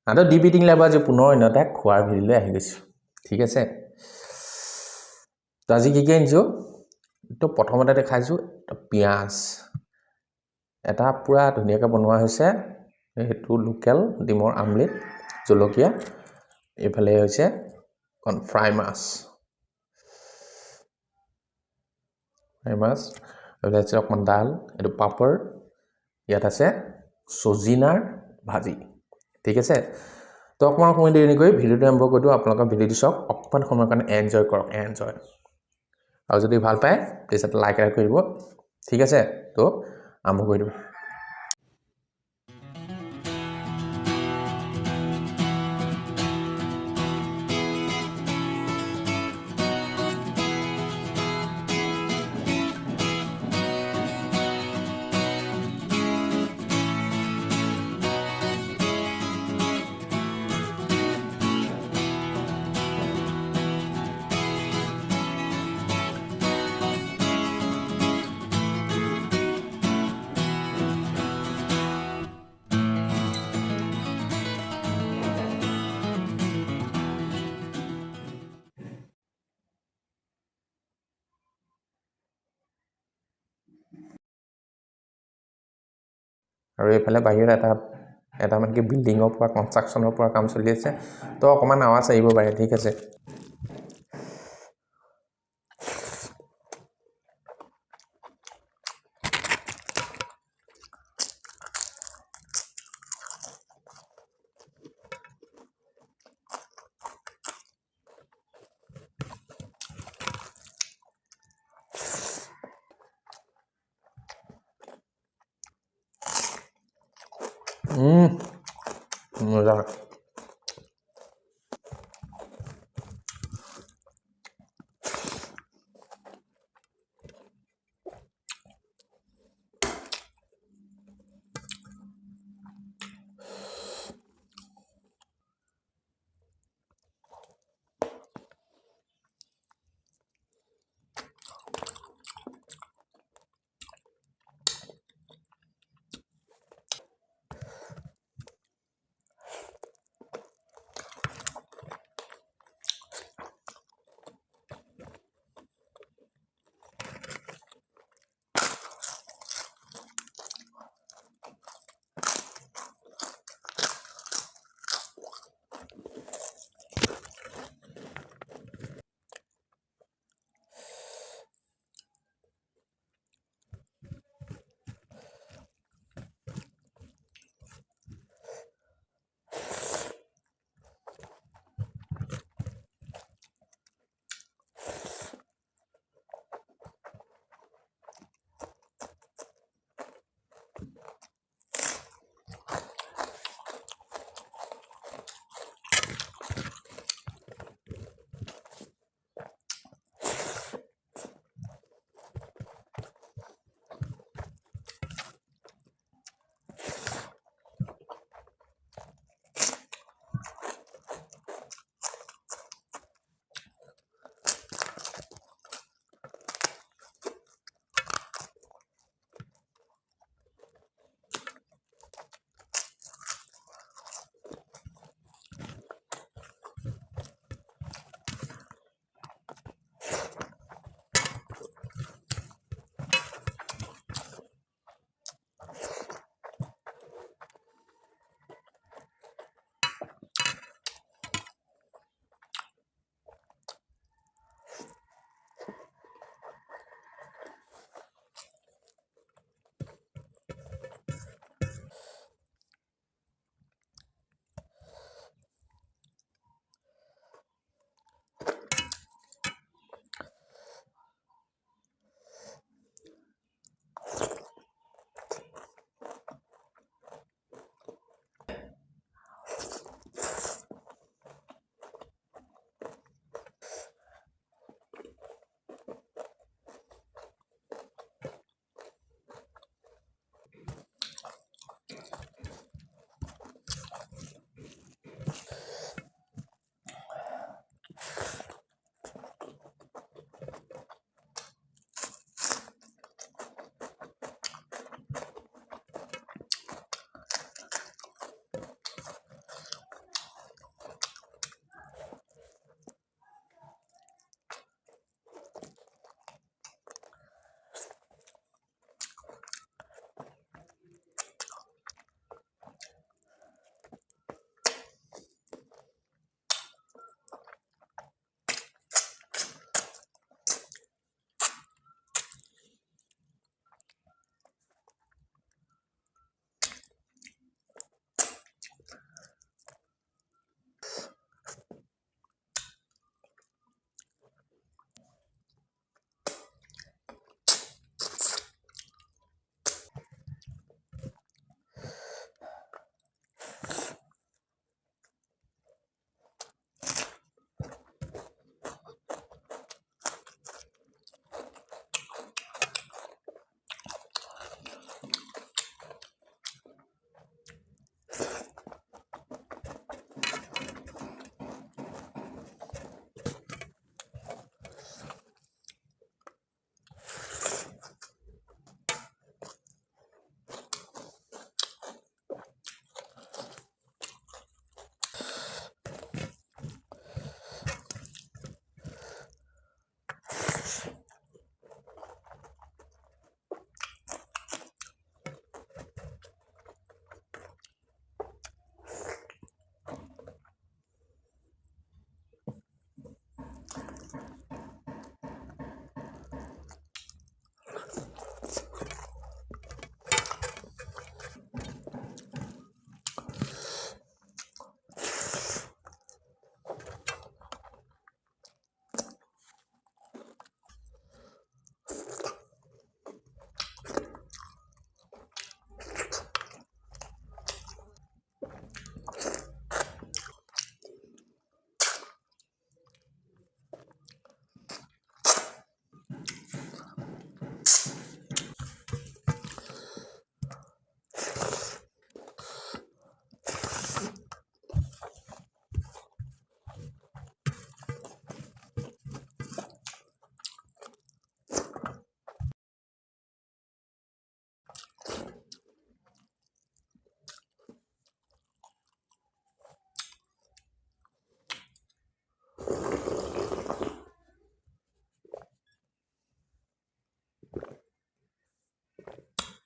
আৰু debating live আজি পুনৰ অন্য এটা খোৱাৰ ভিডিঅ'লৈ আহি গৈছোঁ ঠিক আছে তো আজি কি আনিছোঁ তো প্ৰথমতে দেখাইছোঁ পিয়াজ এটা পুৰা ধুনীয়াকৈ বনোৱা হৈছে সেইটো লোকেল ডিমৰ আমলেট জলকীয়া এইফালে হৈছে ফ্ৰাই মাছ এইফালে আছে অকণমান দাল এইটো পাপৰ ইয়াত আছে সজিনাৰ ভাজি ঠিক আছে তো অকণমান সময় দেৰি কৰি ভিডিঅ'টো আৰম্ভ কৰি দিওঁ আপোনালোকৰ ভিডিঅ'টো চাওক অকণমান সময়ৰ কাৰণে এনজয় কৰক এনজয় আৰু যদি ভাল পায় প্লিজ এটা লাইক কৰি দিব ঠিক আছে তো আৰম্ভ কৰি দিওঁ আৰু এইফালে বাহিৰত এটা মানে বিল্ডিঙৰ পৰা কনষ্ট্ৰাকশ্যনৰ পৰা কাম চলি আছে তো অকণমান আৱাজ আহিব পাৰে ঠিক আছে মজা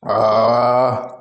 আহ